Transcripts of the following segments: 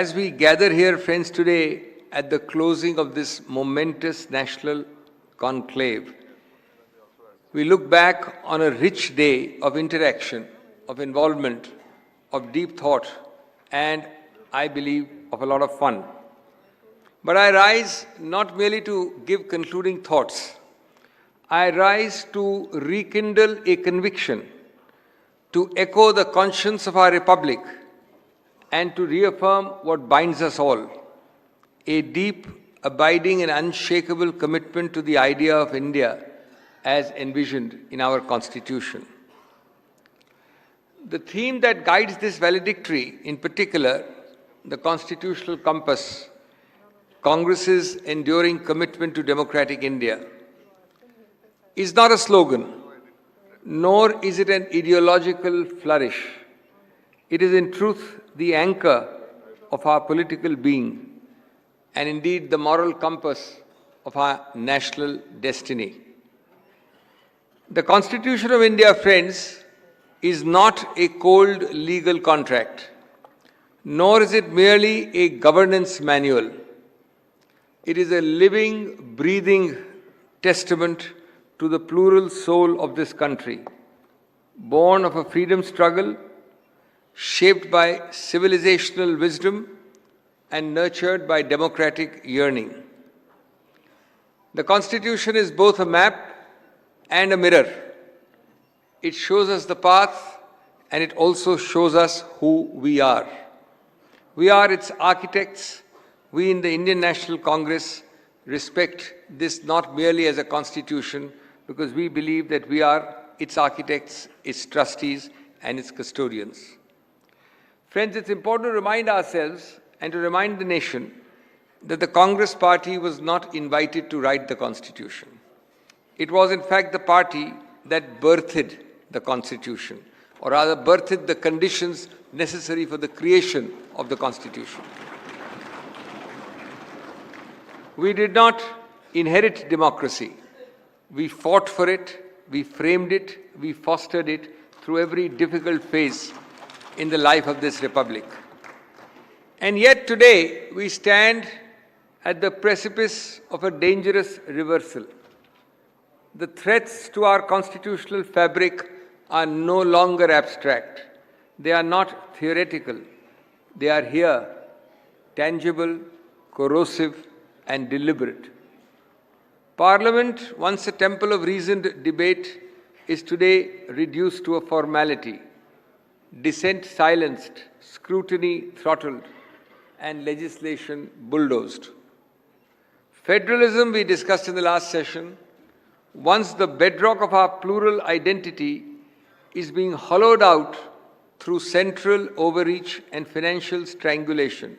as we gather here, friends, today at the closing of this momentous national conclave, we look back on a rich day of interaction, of involvement, of deep thought, and I believe of a lot of fun. But I rise not merely to give concluding thoughts. I rise to rekindle a conviction, to echo the conscience of our Republic, and to reaffirm what binds us all, a deep, abiding and unshakable commitment to the idea of India as envisioned in our Constitution. The theme that guides this valedictory, in particular, the constitutional compass, Congress's enduring commitment to democratic India, is not a slogan, nor is it an ideological flourish. It is in truth the anchor of our political being and indeed the moral compass of our national destiny. The Constitution of India, friends, is not a cold legal contract, nor is it merely a governance manual. It is a living, breathing testament to the plural soul of this country, born of a freedom struggle, shaped by civilizational wisdom and nurtured by democratic yearning. The Constitution is both a map and a mirror. It shows us the path and it also shows us who we are. We are its architects. We in the Indian National Congress respect this not merely as a constitution, because we believe that we are its architects, its trustees, and its custodians. Friends, it's important to remind ourselves and to remind the nation that the Congress party was not invited to write the Constitution. It was in fact the party that birthed the Constitution, or rather birthed the conditions necessary for the creation of the Constitution. We did not inherit democracy. We fought for it, we framed it, we fostered it through every difficult phase in the life of this republic. And yet today we stand at the precipice of a dangerous reversal. The threats to our constitutional fabric are no longer abstract. They are not theoretical. They are here, tangible, corrosive, and deliberate. Parliament, once a temple of reasoned debate, is today reduced to a formality. Dissent silenced, scrutiny throttled, and legislation bulldozed. Federalism, we discussed in the last session, once the bedrock of our plural identity, is being hollowed out through central overreach and financial strangulation.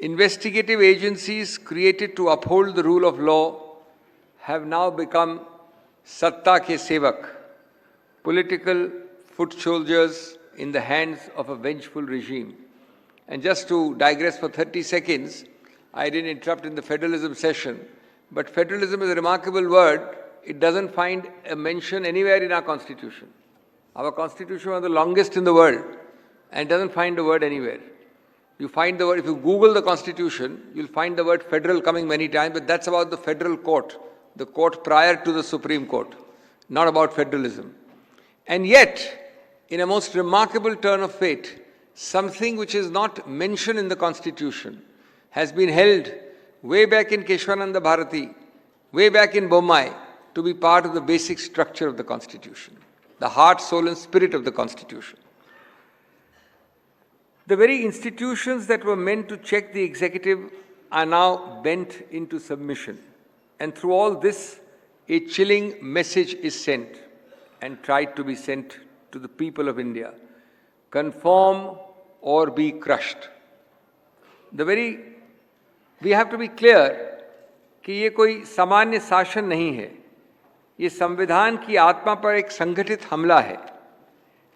Investigative agencies created to uphold the rule of law have now become satta ke sevak, political foot soldiers in the hands of a vengeful regime. And just to digress for 30 seconds, I didn't interrupt in the federalism session, but federalism is a remarkable word. It doesn't find a mention anywhere in our Constitution. Our Constitution is one of the longest in the world and doesn't find a word anywhere. You find the word, if you Google the Constitution, you'll find the word federal coming many times, but that's about the federal court, the court prior to the Supreme Court, not about federalism. And yet, in a most remarkable turn of fate, something which is not mentioned in the Constitution has been held way back in Keshwananda Bharati, way back in Bommai, to be part of the basic structure of the Constitution, the heart, soul and spirit of the Constitution. The very institutions that were meant to check the executive are now bent into submission. And through all this, a chilling message is sent and tried to be sent to the people of India. Conform or be crushed. We have to be clear कि ये कोई सामान्य शासन नहीं है. ये संविधान की आत्मा पर एक संगठित हमला है.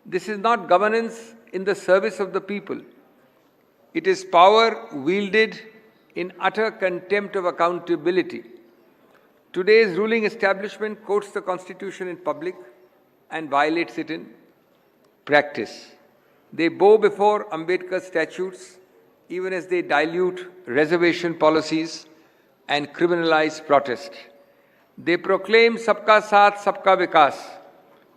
This is not governance in the service of the people. It is power wielded in utter contempt of accountability. Today's ruling establishment quotes the Constitution in public and violates it in practice. They bow before Ambedkar statutes, even as they dilute reservation policies and criminalize protest. They proclaim Sabka Saath, Sabka Vikas,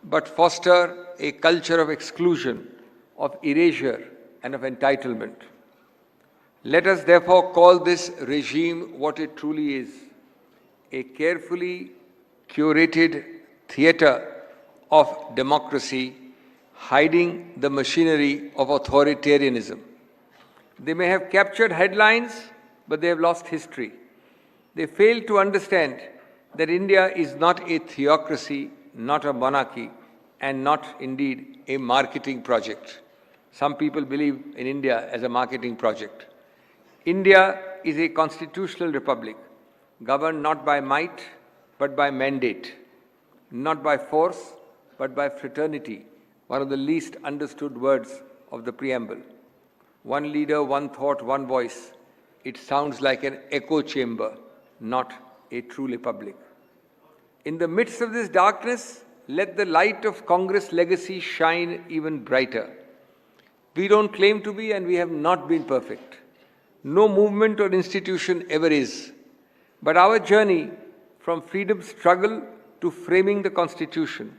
but foster a culture of exclusion, of erasure, and of entitlement. Let us therefore call this regime what it truly is: a carefully curated theatre of democracy, hiding the machinery of authoritarianism. They may have captured headlines, but they have lost history. They fail to understand that India is not a theocracy, not a monarchy, and not indeed a marketing project. Some people believe in India as a marketing project. India is a constitutional republic, governed not by might, but by mandate, not by force, but by fraternity, one of the least understood words of the preamble. One leader, one thought, one voice. It sounds like an echo chamber, not a true republic. In the midst of this darkness, let the light of Congress legacy shine even brighter. We don't claim to be, and we have not been perfect. No movement or institution ever is. But our journey from freedom struggle to framing the Constitution,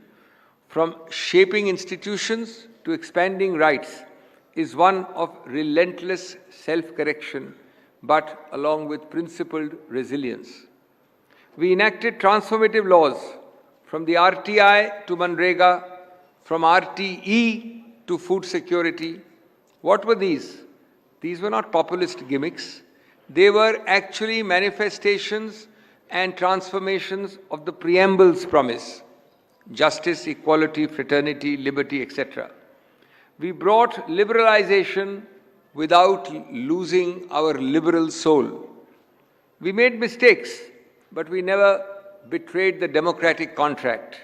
from shaping institutions to expanding rights, is one of relentless self-correction, but along with principled resilience. We enacted transformative laws, from the RTI to Manrega, from RTE to food security. What were these? These were not populist gimmicks. They were actually manifestations and transformations of the preamble's promise: justice, equality, fraternity, liberty, etc. We brought liberalization without losing our liberal soul. We made mistakes, but we never betrayed the democratic contract.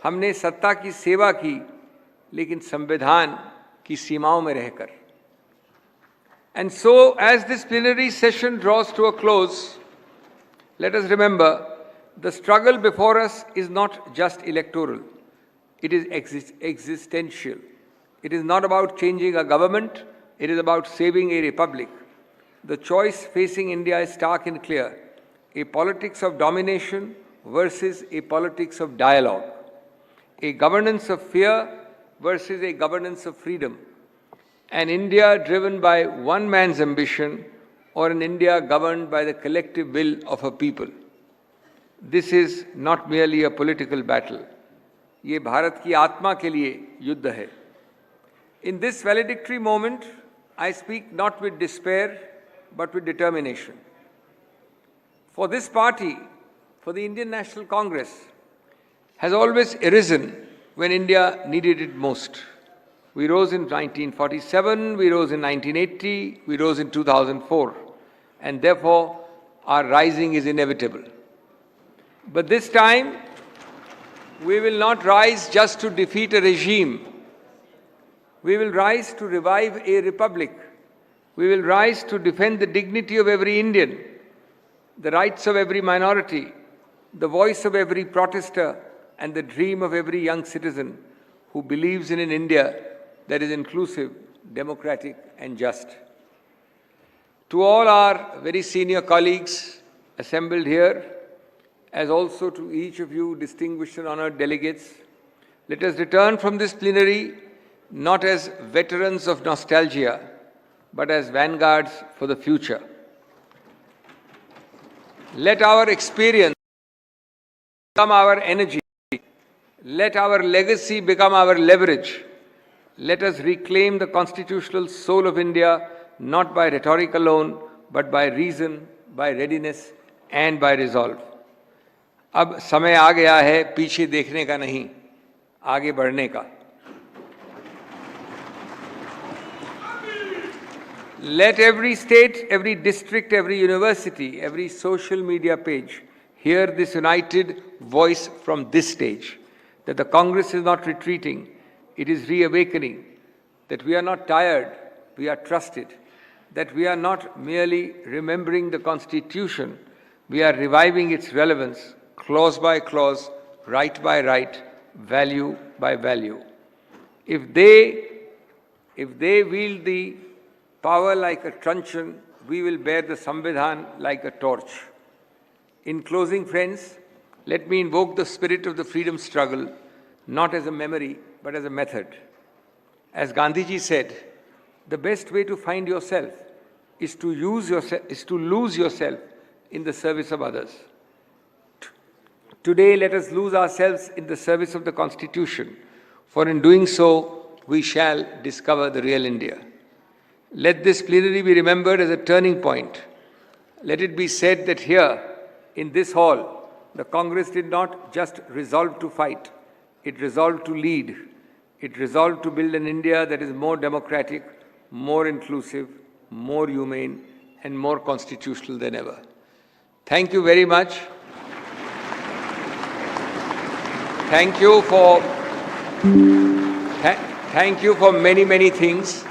हमने सत्ता की सेवा की, लेकिन संविधान की सीमाओं में रहकर. And so, as this plenary session draws to a close, let us remember the struggle before us is not just electoral. It is existential. It is not about changing a government. It is about saving a republic. The choice facing India is stark and clear: a politics of domination versus a politics of dialogue, a governance of fear versus a governance of freedom, an India driven by one man's ambition or an India governed by the collective will of a people. This is not merely a political battle. ये भारत की आत्मा के लिए युद्ध है. In this valedictory moment, I speak not with despair, but with determination. For this party, for the Indian National Congress, has always arisen when India needed it most. We rose in 1947, we rose in 1980, we rose in 2004, and therefore our rising is inevitable. But this time, we will not rise just to defeat a regime. We will rise to revive a republic. We will rise to defend the dignity of every Indian, the rights of every minority, the voice of every protester, and the dream of every young citizen who believes in an India that is inclusive, democratic, and just. To all our very senior colleagues assembled here, as also to each of you distinguished and honored delegates, let us return from this plenary not as veterans of nostalgia, but as vanguards for the future. Let our experience become our energy. Let our legacy become our leverage. Let us reclaim the constitutional soul of India, not by rhetoric alone, but by reason, by readiness, and by resolve. अब समय आ गया है पीछे देखने का नहीं, आगे बढ़ने का. Let every state, every district, every university, every social media page hear this united voice from this stage, that the Congress is not retreating, it is reawakening, that we are not tired, we are trusted, that we are not merely remembering the Constitution, we are reviving its relevance, clause by clause, right by right, value by value. If they If they wield the power like a truncheon, we will bear the Samvidhan like a torch. In closing, friends, let me invoke the spirit of the freedom struggle, not as a memory, but as a method. As Gandhiji said, the best way to find yourself is to lose yourself in the service of others. Today, let us lose ourselves in the service of the Constitution, for in doing so, we shall discover the real India. Let this plenary be remembered as a turning point. Let it be said that here, in this hall, the Congress did not just resolve to fight, it resolved to lead. It resolved to build an India that is more democratic, more inclusive, more humane, and more constitutional than ever. Thank you very much. Thank you for many, many things.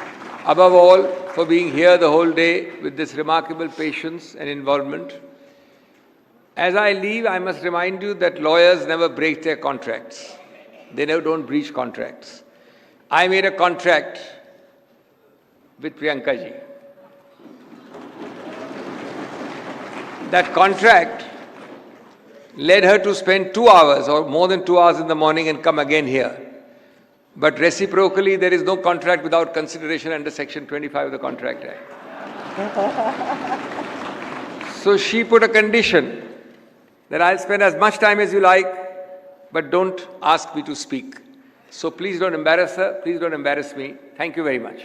Above all, for being here the whole day with this remarkable patience and involvement. As I leave, I must remind you that lawyers never break their contracts. They never don't breach contracts. I made a contract with Priyanka ji. That contract led her to spend 2 hours or more than 2 hours in the morning and come again here. But reciprocally, there is no contract without consideration under Section 25 of the Contract Act. So she put a condition that I'll spend as much time as you like, but don't ask me to speak. So please don't embarrass her, please don't embarrass me. Thank you very much.